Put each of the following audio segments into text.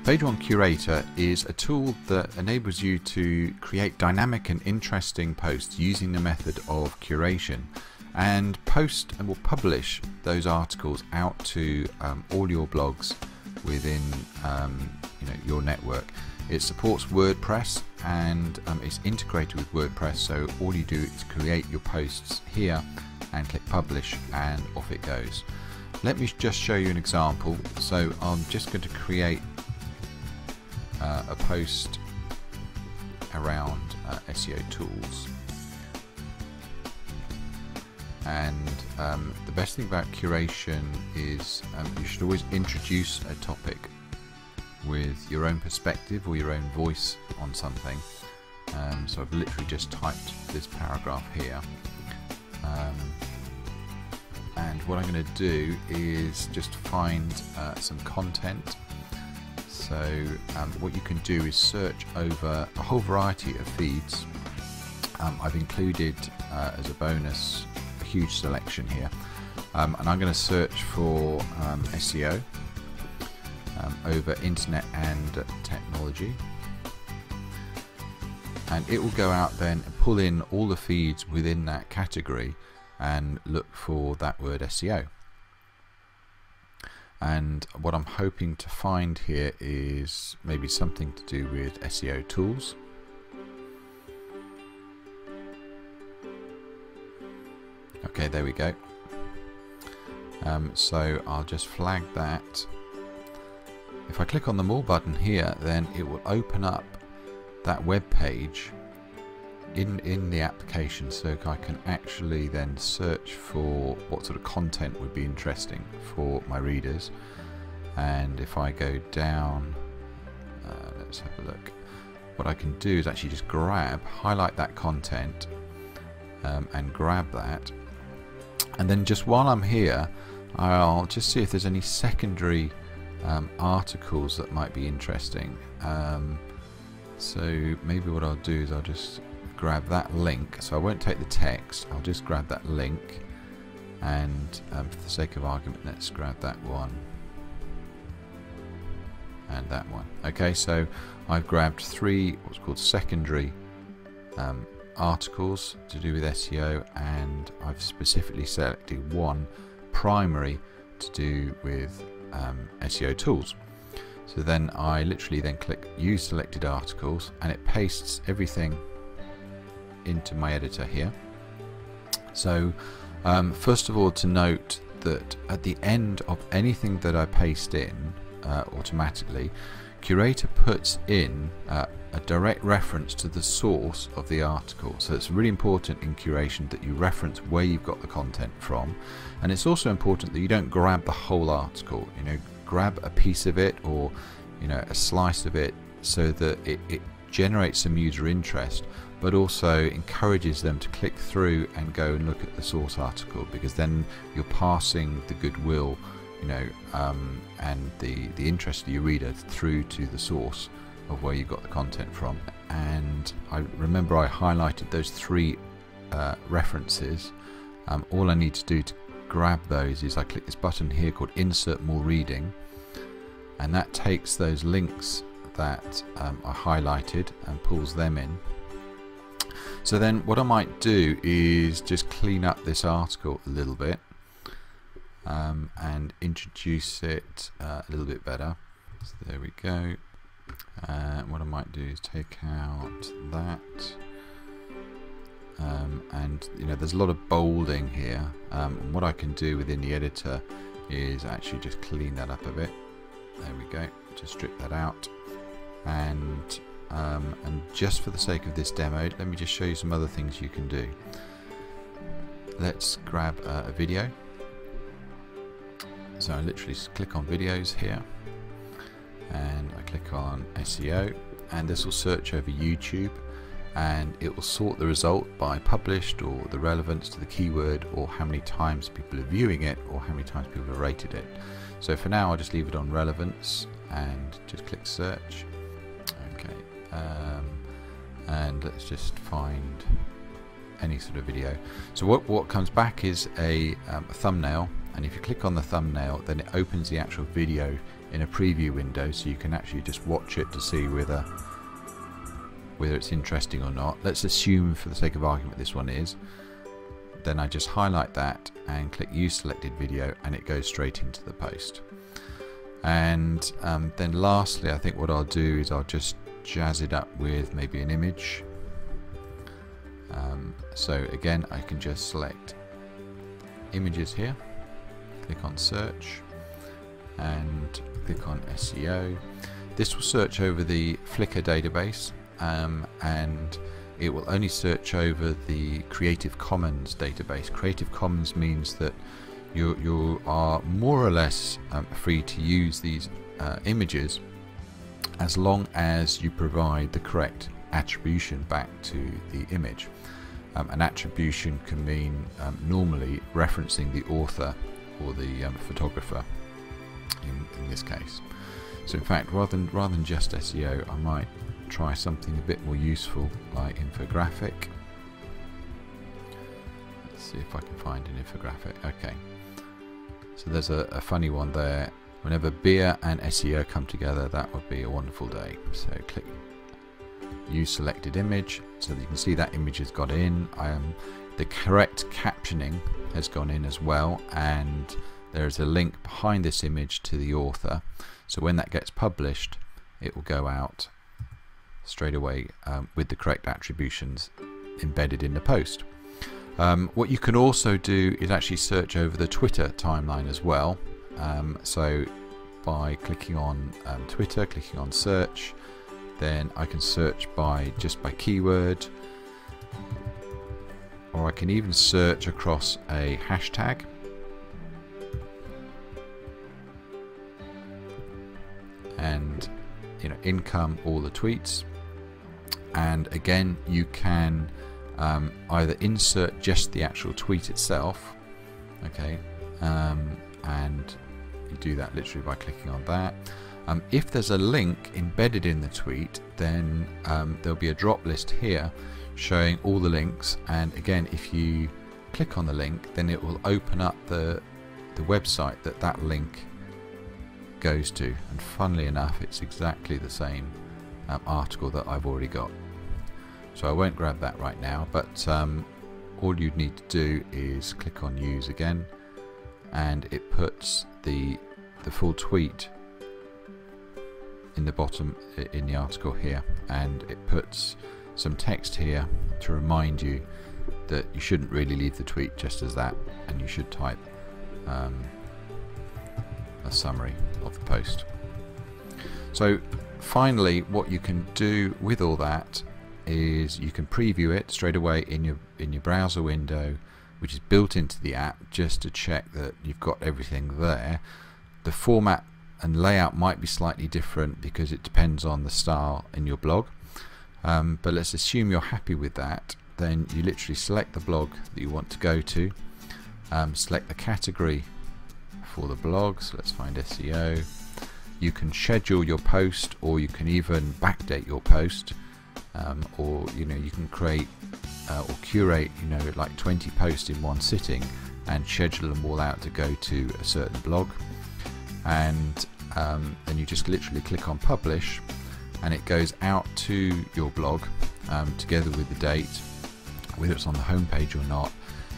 PageOne Curator is a tool that enables you to create dynamic and interesting posts using the method of curation, and post and will publish those articles out to all your blogs within your network. It supports WordPress and it's integrated with WordPress, so all you do is create your posts here and click publish and off it goes. Let me just show you an example. So I'm just going to create a post around SEO tools, and the best thing about curation is you should always introduce a topic with your own perspective or your own voice on something. So I've literally just typed this paragraph here, and what I'm going to do is just find some content. So what you can do is search over a whole variety of feeds. I've included as a bonus a huge selection here, and I'm going to search for SEO over internet and technology, and it will go out then and pull in all the feeds within that category and look for that word SEO. And what I'm hoping to find here is maybe something to do with SEO tools. Okay, there we go. So I'll just flag that. If I click on the More button here, then it will open up that web page in the application, so I can actually then search for what sort of content would be interesting for my readers. And if I go down, let's have a look. What I can do is actually just highlight that content and grab that, and then just while I'm here I'll just see if there's any secondary articles that might be interesting. So maybe what I'll do is I'll just grab that link, so I won't take the text, I'll just grab that link, and for the sake of argument let's grab that one and that one. Okay, so I've grabbed three what's called secondary articles to do with SEO, and I've specifically selected one primary to do with SEO tools. So then I literally then click use selected articles, and it pastes everything into my editor here. So first of all, to note that at the end of anything that I paste in automatically, Curator puts in a direct reference to the source of the article. So it's really important in curation that you reference where you've got the content from, and it's also important that you don't grab the whole article. Grab a piece of it, or a slice of it, so that it generates some user interest, but also encourages them to click through and go and look at the source article, because then you're passing the goodwill and the interest of your reader through to the source of where you got the content from. And I remember I highlighted those three references. All I need to do to grab those is I click this button here called Insert More Reading, and that takes those links that I highlighted and pulls them in. So then what I might do is just clean up this article a little bit and introduce it a little bit better. So there we go. What I might do is take out that, and there's a lot of bolding here. And what I can do within the editor is actually just clean that up a bit. There we go. Just strip that out, and just for the sake of this demo, let me just show you some other things you can do. Let's grab a video. So I literally just click on videos here, and I click on SEO, and this will search over YouTube, and it will sort the result by published, or the relevance to the keyword, or how many times people are viewing it, or how many times people have rated it. So for now I'll just leave it on relevance and just click search. Okay, and let's just find any sort of video. So what comes back is a thumbnail, and if you click on the thumbnail, then it opens the actual video in a preview window, so you can actually just watch it to see whether it's interesting or not. Let's assume for the sake of argument this one is. Then I just highlight that and click use selected video, and it goes straight into the post. And then lastly, I think what I'll do is I'll just jazz it up with maybe an image. So again, I can just select images here, click on search and click on SEO. This will search over the Flickr database, and it will only search over the Creative Commons database. Creative Commons means that you are more or less free to use these images as long as you provide the correct attribution back to the image. An attribution can mean normally referencing the author or the photographer in this case. So in fact, rather than just SEO, I might try something a bit more useful like infographic. Let's see if I can find an infographic. Okay, so there's a funny one there. Whenever beer and SEO come together, that would be a wonderful day. So click use selected image, so that you can see that image has got in. The correct captioning has gone in as well, and there's a link behind this image to the author, so when that gets published it will go out straight away with the correct attributions embedded in the post. What you can also do is actually search over the Twitter timeline as well. So by clicking on Twitter, clicking on search, then I can search just by keyword, or I can even search across a hashtag. And in come all the tweets, and again you can either insert just the actual tweet itself, okay, and you do that literally by clicking on that. If there's a link embedded in the tweet, then there'll be a drop list here showing all the links, and again if you click on the link, then it will open up the website that link goes to, and funnily enough it's exactly the same article that I've already got. So I won't grab that right now, but all you'd need to do is click on use again, and it puts the full tweet in the bottom in the article here, and it puts some text here to remind you that you shouldn't really leave the tweet just as that, and you should type a summary of the post. So finally, what you can do with all that is you can preview it straight away in your browser window, which is built into the app, just to check that you've got everything there. The format and layout might be slightly different because it depends on the style in your blog, but let's assume you're happy with that. Then you literally select the blog that you want to go to, select the category for the blog, so let's find SEO. You can schedule your post, or you can even backdate your post, or you can create or curate like 20 posts in one sitting and schedule them all out to go to a certain blog, and then you just literally click on publish, and it goes out to your blog together with the date, whether it's on the home page or not.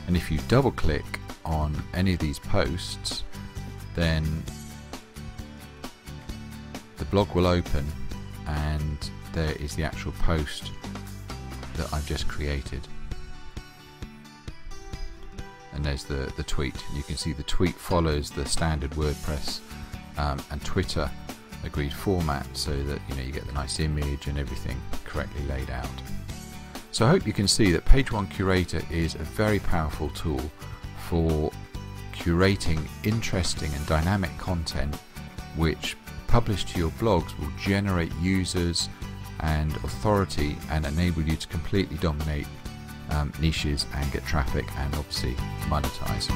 And if you double click on any of these posts, then the blog will open, and there is the actual post that I've just created, and there's the tweet. You can see the tweet follows the standard WordPress and Twitter agreed format, so that you get the nice image and everything correctly laid out. So I hope you can see that PageOne Curator is a very powerful tool for curating interesting and dynamic content, which published to your blogs will generate users and authority and enable you to completely dominate niches and get traffic and obviously monetize.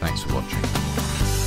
Thanks for watching.